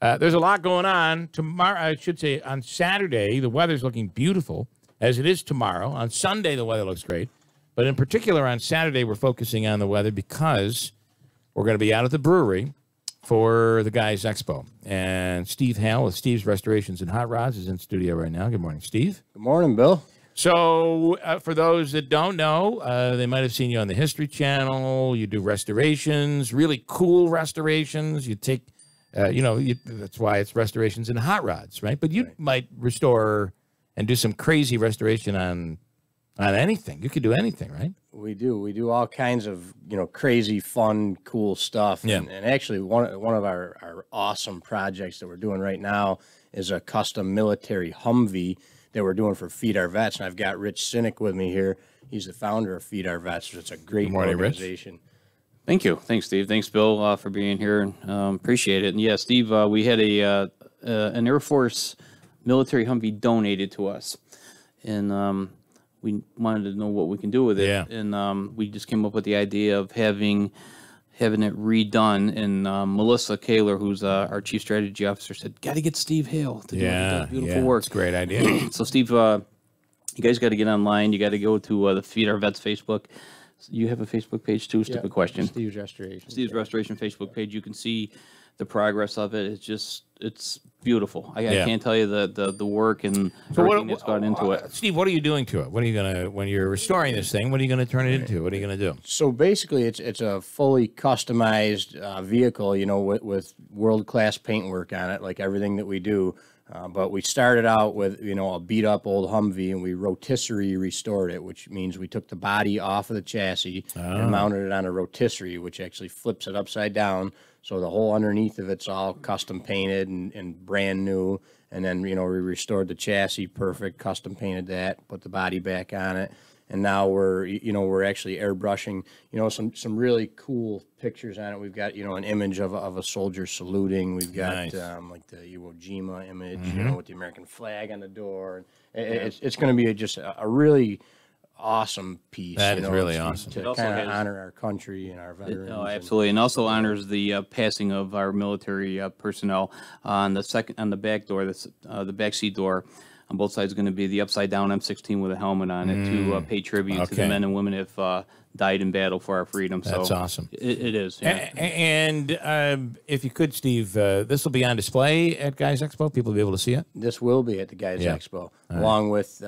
There's a lot going on tomorrow. I should say on Saturday, the weather's looking beautiful, as it is tomorrow. On Sunday, the weather looks great. But in particular, on Saturday, we're focusing on the weather because we're going to be out at the brewery for the Guys Expo. And Steve Hale with Steve's Restorations and Hot Rods is in studio right now. Good morning, Steve. Good morning, Bill. So for those that don't know, they might have seen you on the History Channel. You do restorations, really cool restorations. You take... that's why it's restorations and hot rods, right? But you might restore and do some crazy restoration on anything. You could do anything, right? We do. We do all kinds of, crazy, fun, cool stuff. Yeah. And actually, one of our awesome projects that we're doing right now is a custom military Humvee that we're doing for Feed Our Vets. And I've got Rich Sinek with me here. He's the founder of Feed Our Vets. It's a great organization. Rich. Thank you. Thanks, Steve. Thanks, Bill, for being here. Appreciate it. And yeah, Steve, we had an Air Force military Humvee donated to us, and we wanted to know what we can do with it. Yeah. And we just came up with the idea of having it redone. And Melissa Kaler, who's our chief strategy officer, said, "Got to get Steve Hale to do that beautiful work." It's a great idea. So, Steve, you guys got to get online. You got to go to the Feed Our Vets Facebook. You have a Facebook page too? Stupid question. Steve's Restoration. Steve's Restoration Facebook page. You can see the progress of it. It's beautiful. I can't tell you the work and everything that's gone into it. Steve, what are you doing to it? What are you gonna when you're restoring this thing? What are you gonna turn it into? What are you gonna do? So basically, it's a fully customized vehicle, with world-class paintwork on it, like everything that we do. But we started out with, a beat-up old Humvee, and we rotisserie restored it, which means we took the body off of the chassis and mounted it on a rotisserie, which actually flips it upside down. So the whole underneath of it's all custom painted and brand new. And then, we restored the chassis perfect, custom painted that, put the body back on it. And now we're actually airbrushing, some really cool pictures on it. We've got, an image of a soldier saluting. We've got like the Iwo Jima image, with the American flag on the door. It's going to be just a really awesome piece. That is really awesome. To kind of honor our country and our veterans. Oh, absolutely. And also honors the passing of our military personnel. On the back door, the back seat door, on both sides is going to be the upside-down M16 with a helmet on it to pay tribute to the men and women who have died in battle for our freedom. That's so awesome. It is. Yeah. And if you could, Steve, this will be on display at Guys Expo. People will be able to see it? This will be at the Guys Expo, along with,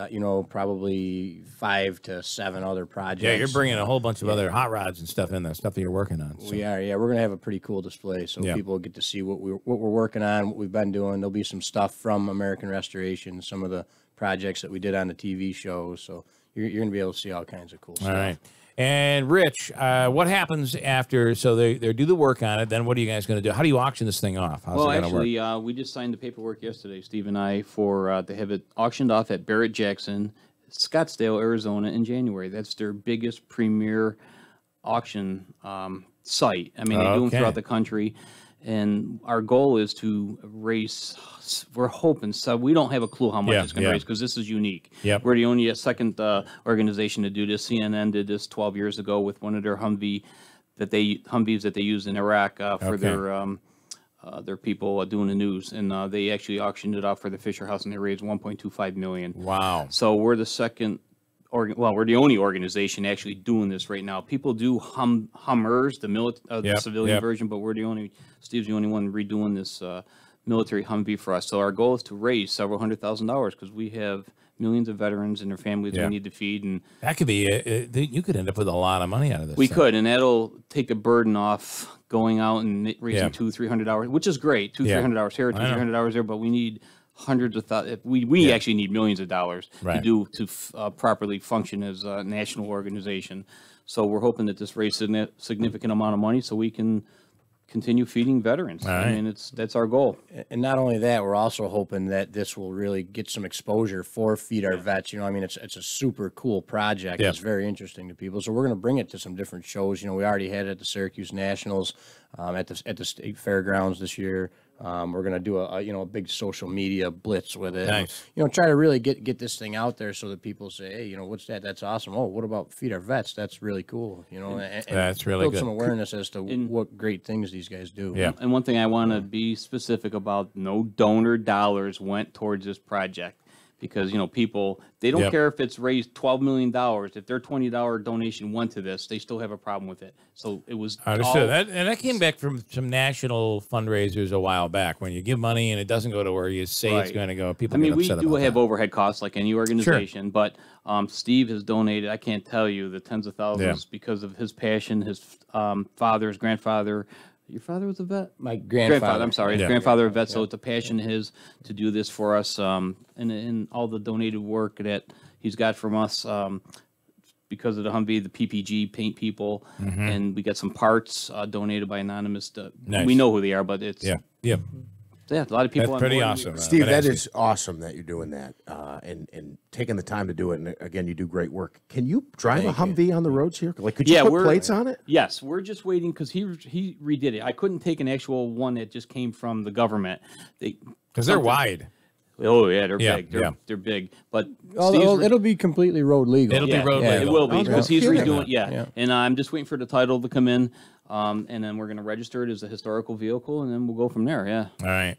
probably 5 to 7 other projects. Yeah, you're bringing a whole bunch of other hot rods and stuff in there, stuff that you're working on. So. We are, We're going to have a pretty cool display, so people get to see what we're working on, what we've been doing. There'll be some stuff from American Restoration, some of the projects that we did on the TV shows. So you're going to be able to see all kinds of cool stuff. All right. And Rich, what happens after? So they do the work on it. Then what are you guys going to do? How do you auction this thing off? How's it actually, work? We just signed the paperwork yesterday, Steve and I, for to have it auctioned off at Barrett-Jackson, Scottsdale, Arizona, in January. That's their biggest premier auction site. I mean, they do them throughout the country. And our goal is to raise, we're hoping, so we don't have a clue how much it's going to raise because this is unique. Yep. We're the only second organization to do this. CNN did this 12 years ago with one of their Humvees that they use in Iraq for their people doing the news. And they actually auctioned it off for the Fisher House, and they raised $1.25 million. Wow. So we're the second we're the only organization actually doing this right now. People do Hummers, the civilian version, but Steve's the only one redoing this military Humvee for us. So our goal is to raise several $100,000 because we have millions of veterans and their families we need to feed. And that could be, you could end up with a lot of money out of this. We could, and that'll take a burden off going out and raising $200-300, which is great. $200-300 here, $200-300 there, but we need hundreds of thousands. We actually need millions of dollars to properly function as a national organization. So we're hoping that this raises a significant amount of money so we can continue feeding veterans. I mean, that's our goal. And not only that, we're also hoping that this will really get some exposure for Feed Our Vets. I mean, it's a super cool project. It's very interesting to people. So we're going to bring it to some different shows. We already had it at the Syracuse Nationals, at the State Fairgrounds this year. We're going to do a big social media blitz with it. Nice. And, try to really get this thing out there so that people say, hey, what's that? That's awesome. Oh, what about Feed Our Vets? That's really cool. And that's really build good. some awareness as to what great things these guys do. Yeah. And one thing I want to be specific about: no donor dollars went towards this project. Because, people, they don't care if it's raised $12 million. If their $20 donation went to this, they still have a problem with it. So it was understood. That came back from some national fundraisers a while back. When you give money and it doesn't go to where you say it's going to go, people get upset about we do have that. overhead costs like any organization, but Steve has donated, I can't tell you, the tens of thousands because of his passion, his father, his grandfather. Your father was a vet? My grandfather. I'm sorry. His grandfather a vet, so it's a passion of his to do this for us, and all the donated work that he's got from us because of the Humvee, the PPG paint people, and we got some parts donated by anonymous. Nice. We know who they are, but it's yeah. a lot of people. That's pretty awesome. Steve, that is awesome that you're doing that and taking the time to do it. And again, you do great work. Can you drive a Humvee on the roads here? Like, could you put plates on it? Yes, we're just waiting because he redid it. I couldn't take an actual one that just came from the government. Because they're wide. Oh yeah, they're big. They're big. But it'll be completely road legal. It'll be road legal. It will be because he's redoing. Yeah. And I'm just waiting for the title to come in, and then we're going to register it as a historical vehicle, and then we'll go from there. Yeah. All right.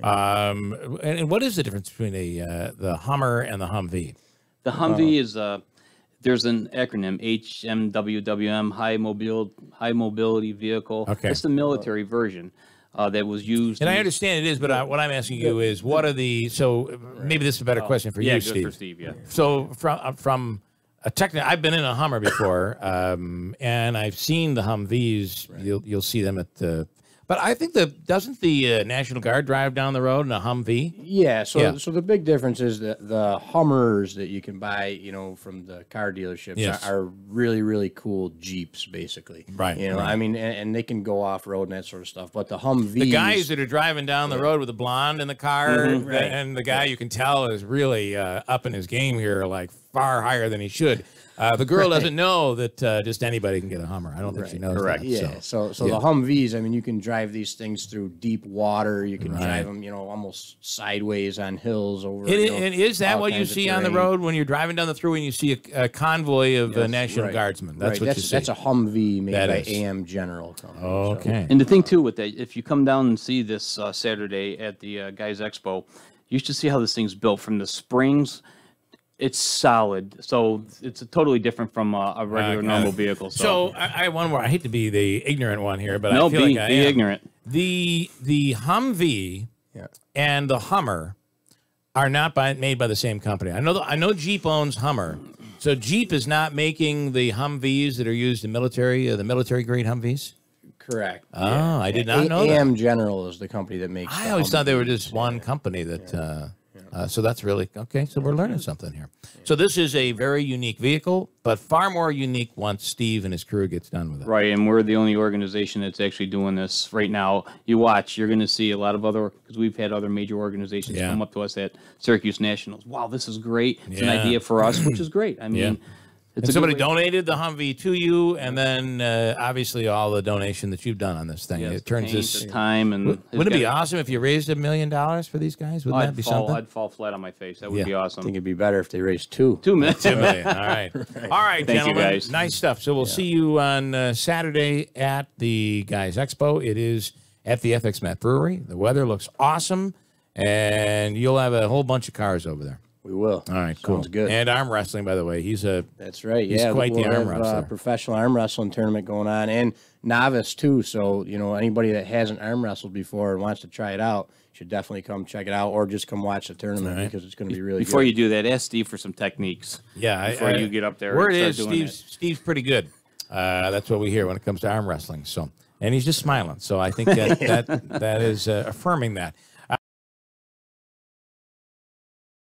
And what is the difference between the Hummer and the Humvee? The Humvee is there's an acronym HMWWM, High Mobility Vehicle. Okay. It's the military version that was used. And I understand it is, but what I'm asking you is, what are the? So maybe this is a better question for you, Steve. For Steve. Yeah. So from a technical, I've been in a Hummer before, and I've seen the Humvees. Right. You'll see them at the. But I think doesn't the National Guard drive down the road in a Humvee? Yeah. So the big difference is that the Hummers that you can buy, from the car dealerships are really, really cool Jeeps, basically. Right. I mean, and they can go off road and that sort of stuff. But the Humvees, the guys that are driving down the road with the blonde in the car, and the guy you can tell is really up in his game here, like far higher than he should. The girl doesn't know that just anybody can get a Hummer. I don't think she knows that. Yeah. So the Humvees, I mean, you can drive these things through deep water. You can drive them, almost sideways on hills over. And is that what you see on the road when you're driving down the thruway and you see a convoy of National Guardsmen? That's what you see. That's a Humvee made by AM General Company. Okay. And the thing too with that, if you come down and see this Saturday at the Guys Expo, you should see how this thing's built from the springs. It's solid, so it's totally different from a regular normal vehicle. So I have one more. I hate to be the ignorant one here, but I feel like I am. Be ignorant. The Humvee and the Hummer are not made by the same company. I know Jeep owns Hummer, so Jeep is not making the Humvees that are used in military, the military grade Humvees. Correct. Oh, I did not know that. AM General is the company that makes. I always thought they were just one company that. So that's really okay. So we're learning something here. So this is a very unique vehicle, but far more unique once Steve and his crew gets done with it. Right, and we're the only organization that's actually doing this right now. You watch, you're going to see a lot of other, because we've had other major organizations come up to us at Syracuse Nationals. Wow, this is great. It's an idea for us, which is great. I mean, and somebody donated the Humvee to you, and then obviously all the donation that you've done on this thing. It turns this time. And wouldn't it be awesome if you raised $1 million for these guys? Wouldn't that be something? I'd fall flat on my face. That would be awesome. I think it'd be better if they raised $2 million. $2 million. All right. All right, Thank gentlemen. You guys. Nice stuff. So we'll see you on Saturday at the Guys Expo. It is at the FX Met Brewery. The weather looks awesome, and you'll have a whole bunch of cars over there. We will. All right, cool. Sounds good. And arm wrestling, by the way. That's right. He's quite the arm wrestler. Professional arm wrestling tournament going on, and novice too. So anybody that hasn't arm wrestled before and wants to try it out should definitely come check it out, or just come watch the tournament because it's going to be really good. Before you do that, ask Steve for some techniques. Yeah, before you get up there. Word is Steve's pretty good. That's what we hear when it comes to arm wrestling. So, and he's just smiling. So I think that is affirming that.